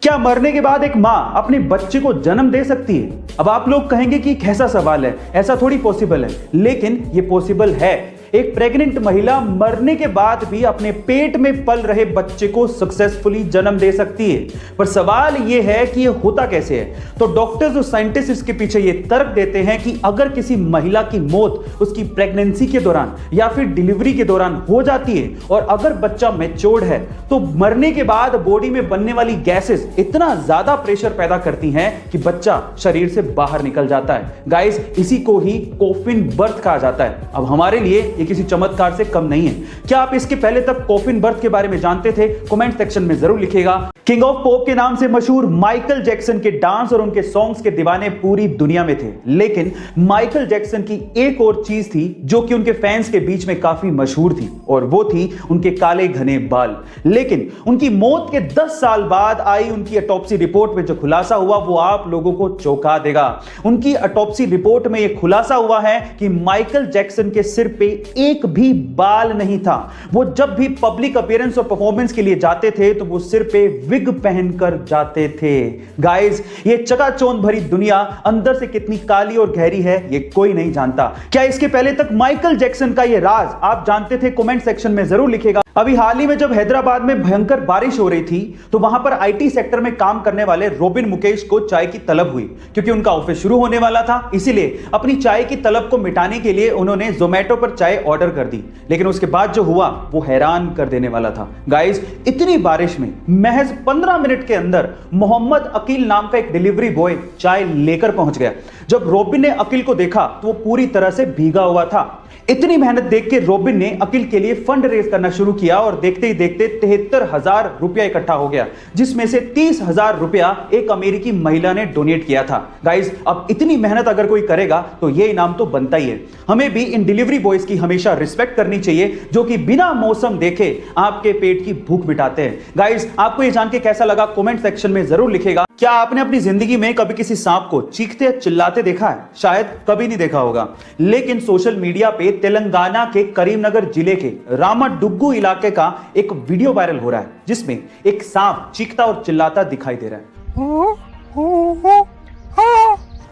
क्या मरने के बाद एक मां अपने बच्चे को जन्म दे सकती है? अब आप लोग कहेंगे कि कैसा सवाल है, ऐसा थोड़ी पॉसिबल है, लेकिन ये पॉसिबल है। एक प्रेग्नेंट महिला मरने के बाद भी अपने पेट में पल रहे बच्चे को सक्सेसफुली जन्म दे सकती है। पर सवाल यह है कि यह होता कैसे है। तो डॉक्टर्स और साइंटिस्ट इसके पीछे यह तर्क देते हैं कि अगर किसी महिला की मौत उसकी प्रेगनेंसी के दौरान या फिर डिलीवरी के दौरान हो जाती है और अगर बच्चा मैच्योर्ड है तो मरने के बाद बॉडी में बनने वाली गैसेस इतना ज्यादा प्रेशर पैदा करती हैं कि बच्चा शरीर से बाहर निकल जाता है। गाइस, इसी को ही कॉफिन बर्थ कहा जाता है। अब हमारे लिए ये किसी चमत्कार से कम नहीं है। क्या आप इसके पहले तक कॉफिन बर्थ के बारे में जानते थे? कमेंट सेक्शन में जरूर लिखिएगा। किंग ऑफ पॉप के नाम से मशहूर माइकल जैक्सन के डांस और उनके सॉन्ग्स के दीवाने पूरी दुनिया में थे, लेकिन माइकल जैक्सन की एक और चीज थी जो कि उनके फैंस के बीच में काफी मशहूर थी, और वो थी उनके काले घने बाल। लेकिन उनकी मौत के 10 साल बाद आई उनकी ऑटोप्सी रिपोर्ट में जो खुलासा हुआ वो आप लोगों को चौंका देगा। उनकी ऑटोप्सी रिपोर्ट में यह खुलासा हुआ है कि माइकल जैक्सन के सिर पे एक भी बाल नहीं था। वो जब भी पब्लिक अपीयरेंस और परफॉर्मेंस के लिए जाते थे तो वो सिर पे विग पहनकर जाते थे। गाइस, ये चकाचौंध भरी दुनिया अंदर से कितनी काली और गहरी है ये कोई नहीं जानता। क्या इसके पहले तक माइकल जैक्सन का ये राज आप जानते थे? कमेंट सेक्शन में जरूर लिखिएगा। अभी हाल ही में जब हैदराबाद में भयंकर बारिश हो रही थी तो वहां पर आईटी सेक्टर में काम करने वाले रोबिन मुकेश को चाय की तलब हुई, क्योंकि उनका ऑफिस शुरू होने वाला था। इसीलिए अपनी चाय की तलब को मिटाने के लिए उन्होंने जोमेटो पर चाय ऑर्डर कर दी, लेकिन उसके बाद जो हुआ वो हैरान कर देने वाला था। गाइस, इतनी बारिश में महज 15 मिनट के अंदर मोहम्मद अकील नाम का एक डिलीवरी बॉय चाय लेकर पहुंच गया। जब रोबिन ने अकील को देखा तो वो पूरी तरह से भीगा हुआ था। इतनी मेहनत देख के रोबिन ने अकील के लिए फंड रेज करना शुरू किया और देखते ही देखते 73,000 रुपया इकट्ठा हो गया, जिसमें से 30,000 रुपया एक अमेरिकी महिला ने डोनेट किया था। गाइस, अब इतनी मेहनत अगर कोई करेगा तो ये इनाम तो बनता ही है। हमें भी इन डिलीवरी बॉयज की हमेशा रिस्पेक्ट करनी चाहिए जो कि बिना मौसम देखे आपके पेट की भूख मिटाते हैं। गाइस, आपको ये जान के कैसा लगा? कमेंट सेक्शन में जरूर लिखिएगा। क्या आपने अपनी जिंदगी में कभी किसी सांप को चीखते या चिल्लाते देखा है? शायद कभी नहीं देखा होगा, लेकिन सोशल मीडिया पे तेलंगाना के करीमनगर जिले के रामाडुग्गू इलाके का एक वीडियो वायरल हो रहा है जिसमें एक सांप चीखता और चिल्लाता दिखाई दे रहा है।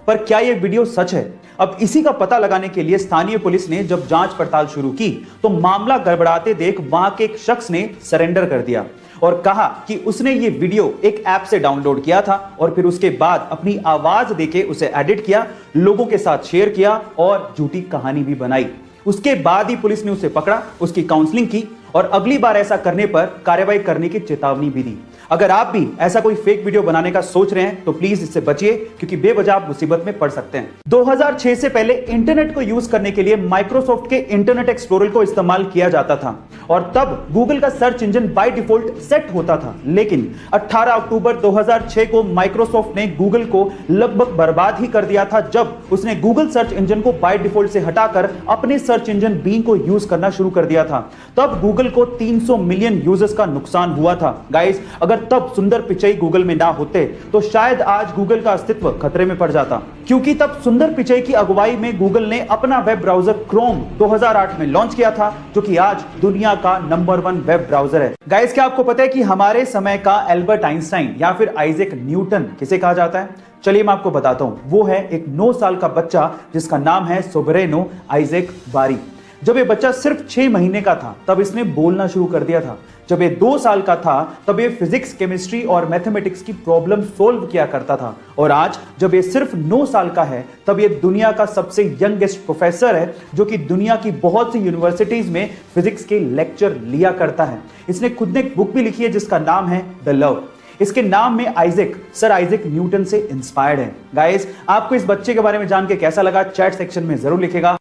पर क्या यह वीडियो सच है? अब इसी का पता लगाने के लिए स्थानीय पुलिस ने जब जांच पड़ताल शुरू की तो मामला गड़बड़ाते देख वहां के एक शख्स ने सरेंडर कर दिया और कहा कि उसने ये वीडियो एक ऐप से डाउनलोड किया था और फिर उसके बाद अपनी आवाज देके उसे एडिट किया, लोगों के साथ शेयर किया और झूठी कहानी भी बनाई। उसके बाद ही पुलिस ने उसे पकड़ा, उसकी काउंसलिंग की और अगली बार ऐसा करने पर कार्रवाई करने की चेतावनी भी दी। अगर आप भी ऐसा कोई फेक वीडियो बनाने का सोच रहे हैं तो प्लीज इससे बचिए, क्योंकि बेवजह आप मुसीबत में पड़ सकते हैं। 2006 से पहले इंटरनेट को यूज करने के लिए माइक्रोसॉफ्ट के इंटरनेट एक्सप्लोरर को इस्तेमाल किया जाता था और तब गूगल का search engine by default set होता था। लेकिन 18 अक्टूबर 2006 को माइक्रोसॉफ्ट ने गूगल को लगभग बर्बाद ही कर दिया था जब उसने गूगल सर्च इंजन को बाय डिफॉल्ट से हटाकर अपने सर्च इंजन बींग को यूज करना शुरू कर दिया था। तब गूगल को 300 मिलियन यूजर्स का नुकसान हुआ था। गाइस, अगर तब सुंदर पिचई गूगल में ना होते तो शायद आज गूगल का अस्तित्व खतरे में पड़ जाता, क्योंकि तब सुंदर पिचई की अगुवाई में गूगल ने अपना वेब ब्राउजर क्रोम 2008 में लॉन्च किया था, जो कि आज दुनिया का नंबर 1 वेब ब्राउजर है। गाइस, क्या आपको पता है कि हमारे समय का एल्बर्ट आइंस्टाइन या फिर आइजैक न्यूटन किसे कहा जाता है? चलिए मैं आपको बताता हूं। वो है एक 9 साल का बच्चा जिसका नाम है सोबरेनो आइजैक बारी। जब ये बच्चा सिर्फ 6 महीने का था तब इसने बोलना शुरू कर दिया था। जब ये 2 साल का था तब ये फिजिक्स, केमिस्ट्री और मैथमेटिक्स की प्रॉब्लम सोल्व किया करता था, और आज जब ये सिर्फ 9 साल का है तब ये दुनिया का सबसे यंगेस्ट प्रोफेसर है जो कि दुनिया की बहुत सी यूनिवर्सिटीज में फिजिक्स के लेक्चर लिया करता है। इसने खुद ने एक बुक भी लिखी है जिसका नाम है द लव। इसके नाम में आइजैक सर आइजैक न्यूटन से इंस्पायर्ड है। गाइस, आपको इस बच्चे के बारे में जान के कैसा लगा? चैट सेक्शन में जरूर लिखेगा।